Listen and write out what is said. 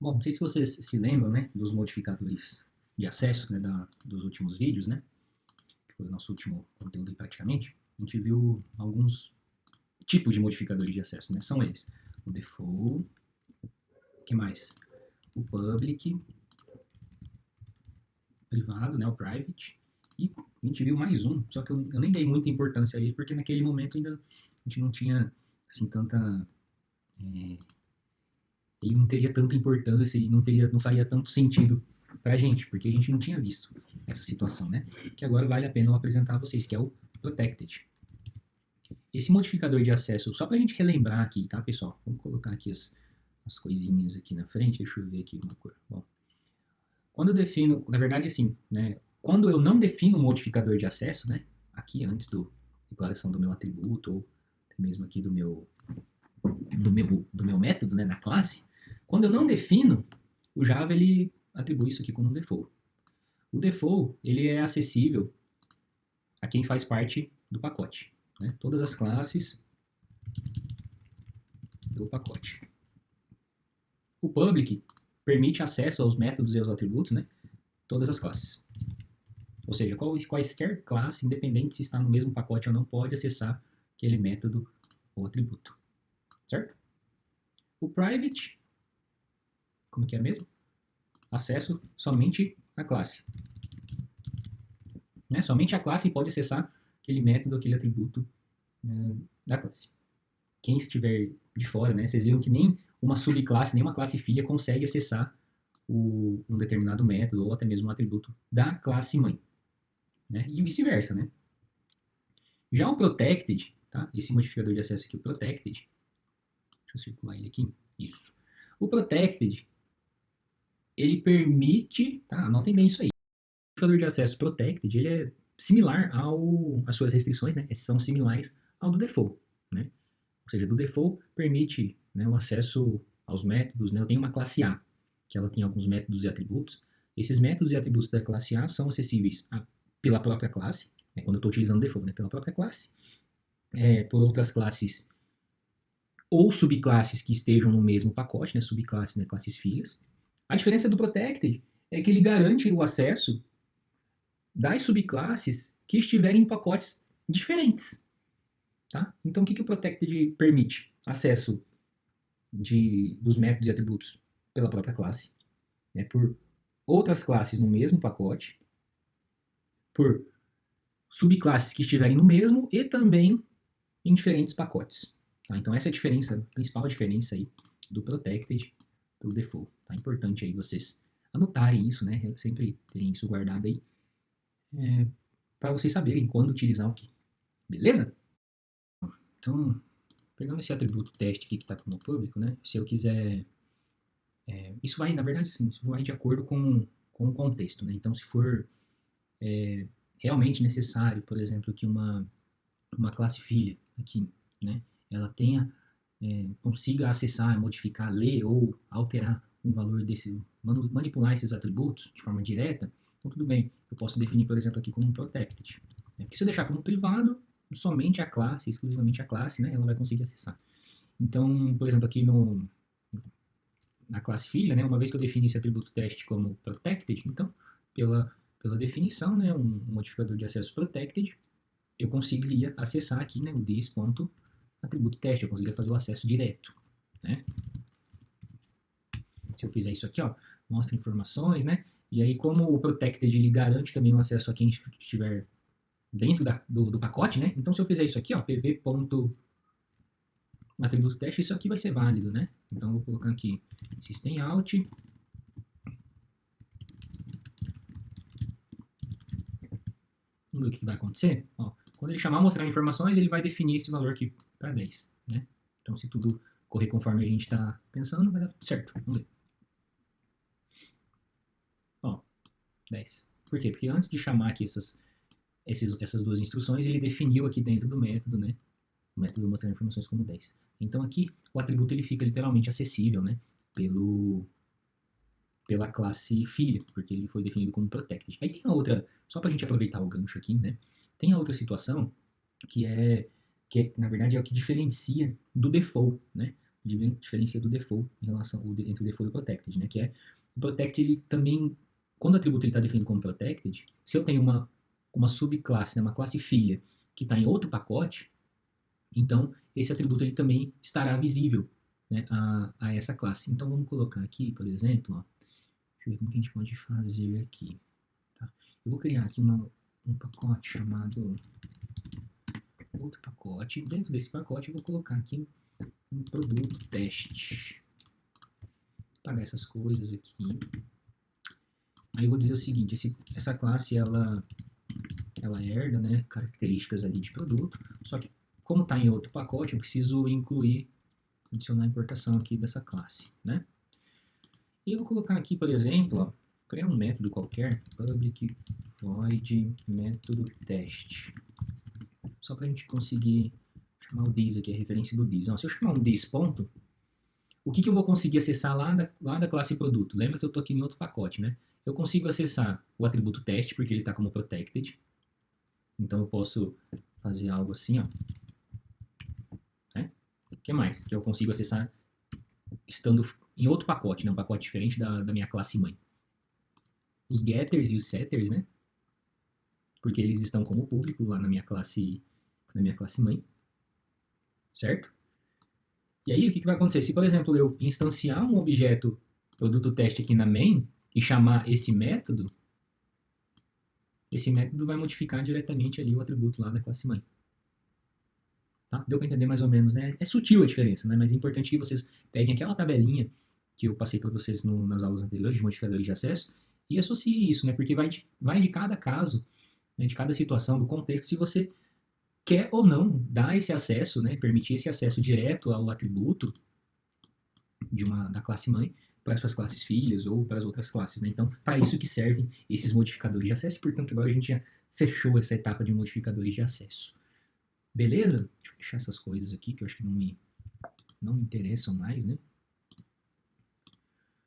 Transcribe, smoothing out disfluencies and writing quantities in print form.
Bom, não sei se vocês se lembram, né, dos modificadores de acesso, né, dos últimos vídeos, né, que foi o nosso último conteúdo aí praticamente. A gente viu alguns tipos de modificadores de acesso, né, são eles. O default, o que mais? O public, privado, né, o private, e a gente viu mais um, só que eu nem dei muita importância a ele, porque naquele momento ainda a gente não tinha, assim, tanta... ele não teria tanta importância e não faria tanto sentido pra gente, porque a gente não tinha visto essa situação, né? Que agora vale a pena eu apresentar a vocês, que é o Protected. Esse modificador de acesso, só pra gente relembrar aqui, tá, pessoal? Vamos colocar aqui as coisinhas aqui na frente, deixa eu ver aqui uma cor. Bom, quando eu defino, na verdade, assim, né? Quando eu não defino um modificador de acesso, né? Aqui antes da declaração do meu atributo, ou até mesmo aqui do meu método, né, na classe, quando eu não defino, o Java ele atribui isso aqui como um default. O default ele é acessível a quem faz parte do pacote, né? Todas as classes do pacote. O public permite acesso aos métodos e aos atributos, né? Todas as classes. Ou seja, quaisquer classe, independente se está no mesmo pacote ou não, pode acessar aquele método ou atributo. Certo? O private, como que é mesmo? Acesso somente à classe. Né? Somente a classe pode acessar aquele método, aquele atributo da classe. Quem estiver de fora, né? Vocês viram que nem uma subclasse, nem uma classe filha consegue acessar um determinado método ou até mesmo um atributo da classe mãe. Né? E vice-versa, né? Já o protected, tá? Esse modificador de acesso aqui, o protected, deixa eu circular ele aqui, isso. O protected, ele permite, tá? Anotem bem isso aí. O modificador de acesso protected, ele é similar às suas restrições, né? São similares ao do default, né? Ou seja, do default permite, né, o acesso aos métodos, né? Eu tenho uma classe A, que ela tem alguns métodos e atributos. Esses métodos e atributos da classe A são acessíveis pela própria classe, né, quando eu estou utilizando o default, né, pela própria classe, por outras classes ou subclasses que estejam no mesmo pacote, né, subclasses, né, classes filhas. A diferença do Protected é que ele garante o acesso das subclasses que estiverem em pacotes diferentes. Tá? Então, o que o Protected permite? Acesso dos métodos e atributos pela própria classe, né, por outras classes no mesmo pacote, por subclasses que estiverem no mesmo e também em diferentes pacotes. Tá? Então, essa é a diferença, a principal diferença aí do Protected do default. Tá? Importante aí vocês anotarem isso, né? Sempre terem isso guardado aí, para vocês saberem quando utilizar o que. Beleza? Então, pegando esse atributo teste aqui que está como público, né? Se eu quiser... isso vai, na verdade, sim, isso vai de acordo com o contexto, né? Então, se for realmente necessário, por exemplo, que uma classe filha aqui, né? Ela tenha, consiga acessar, modificar, ler ou alterar um valor desse, manipular esses atributos de forma direta, então tudo bem. Eu posso definir, por exemplo, aqui como um protected. Né? Porque se eu deixar como privado, somente a classe, exclusivamente a classe, né, ela vai conseguir acessar. Então, por exemplo, aqui na classe filha, né, uma vez que eu defini esse atributo teste como protected, então, pela definição, né, um modificador de acesso protected, eu conseguiria acessar aqui, né, o this.atributo teste, eu conseguiria fazer o acesso direto, né? Se eu fizer isso aqui, ó, mostra informações, né? E aí, como o protected ele garante também o acesso a quem estiver dentro do pacote, né? Então, se eu fizer isso aqui, ó, pv.atributo teste, isso aqui vai ser válido, né? Então, eu vou colocar aqui systemout. Vamos ver o que vai acontecer. Ó, quando ele chamar mostrar informações, ele vai definir esse valor aqui para 10, né? Então, se tudo correr conforme a gente está pensando, vai dar tudo certo. Vamos ver. Ó, 10. Por quê? Porque antes de chamar aqui essas duas instruções, ele definiu aqui dentro do método, né? O método mostrar informações como 10. Então, aqui, o atributo ele fica literalmente acessível, né? Pela classe filha, porque ele foi definido como protected. Aí tem a outra, só para a gente aproveitar o gancho aqui, né? Tem a outra situação que na verdade é o que diferencia do default, né? diferencia do default em relação entre o default e o protected, né? Que é o protected, ele também, quando o atributo está definido como protected, se eu tenho uma subclasse, né, uma classe filha que está em outro pacote, então esse atributo ele também estará visível, né, a essa classe. Então vamos colocar aqui, por exemplo, ó, deixa eu ver como que a gente pode fazer aqui. Tá? Eu vou criar aqui um pacote chamado outro pacote. Dentro desse pacote eu vou colocar aqui um produto teste. Vou apagar essas coisas aqui. Aí eu vou dizer o seguinte, essa classe ela herda, né, características ali de produto, só que como está em outro pacote, eu preciso adicionar a importação aqui dessa classe, né? E eu vou colocar aqui, por exemplo, ó, criar um método qualquer, public void método teste, só para a gente conseguir chamar o this aqui, a referência do this. Ó, se eu chamar um this ponto, o que eu vou conseguir acessar lá da classe produto? Lembra que eu estou aqui em outro pacote, né? Eu consigo acessar o atributo teste, porque ele está como protected. Então eu posso fazer algo assim, ó. Né? O que mais? Que eu consigo acessar estando em outro pacote, né? Um pacote diferente da minha classe mãe. Os getters e os setters, né? Porque eles estão como público lá na minha classe mãe. Certo? E aí, o que vai acontecer? Se, por exemplo, eu instanciar um objeto produto teste aqui na main e chamar esse método vai modificar diretamente ali o atributo lá da classe mãe. Tá? Deu para entender mais ou menos, né? É sutil a diferença, né? Mas é importante que vocês peguem aquela tabelinha que eu passei para vocês nas aulas anteriores de modificadores de acesso e associem isso, né? Porque vai de cada caso, né? De cada situação, do contexto, se você quer ou não dar esse acesso, né? Permitir esse acesso direto ao atributo da classe mãe para as suas classes filhas ou para as outras classes, né? Então, para isso que servem esses modificadores de acesso, e, portanto, agora a gente já fechou essa etapa de modificadores de acesso. Beleza? Deixa eu fechar essas coisas aqui, que eu acho que não me interessam mais, né?